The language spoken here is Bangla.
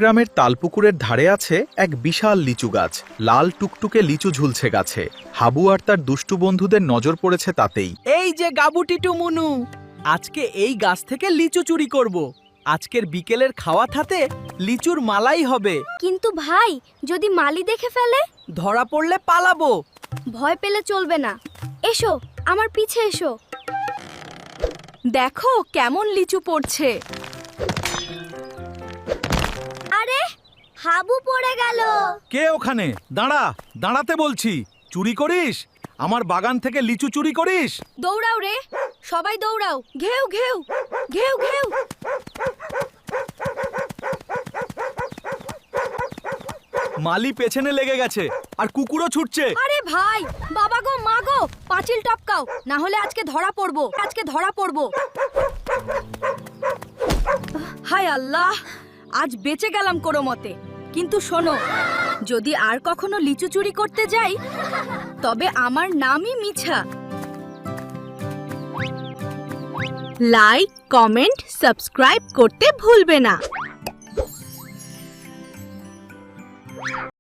গ্রামের তালপুকুরের ধারে আছে এক বিশাল লিচু গাছ। লাল টুকটুকে লিচু ঝুলছে গাছে। হাবু আর তার দুষ্টু বন্ধুদের নজর পড়েছে তাতেই। এই যে গাবুটিটু মুনু, আজকে এই গাছ থেকে লিচু চুরি করব। আজকের বিকেলের খাওয়া থাতে লিচুর মালাই হবে। কিন্তু ভাই, যদি মালি দেখে ফেলে? ধরা পড়লে পালাবো। ভয় পেলে চলবে না। এসো, আমার পিছে এসো। দেখো কেমন লিচু পড়ছে। আরে, হাবু পড়ে গেল। কে ওখানে? দাঁড়া, দাঁড়াতে বলছি। চুরি করিস? আমার বাগান থেকে লিচু চুরি করিস? দৌড়াও রে, সবাই দৌড়াও। ঘেউ ঘেউ ঘেউ ঘেউ। মালি পেছনে লেগে গেছে আর কুকুরও ছুটছে। আরে ভাই, বাবা গো মা গো, পাঁচিল টপকাও, না হলে আজকে ধরা পড়বো। হায় আল্লাহ, আজ বেঁচে গেলাম কোনো মতে। কিন্তু শোনো, যদি আর কখনো লিচু চুরি করতে যাই, তবে আমার নামই মিছা। লাইক, কমেন্ট, সাবস্ক্রাইব করতে ভুলবে না।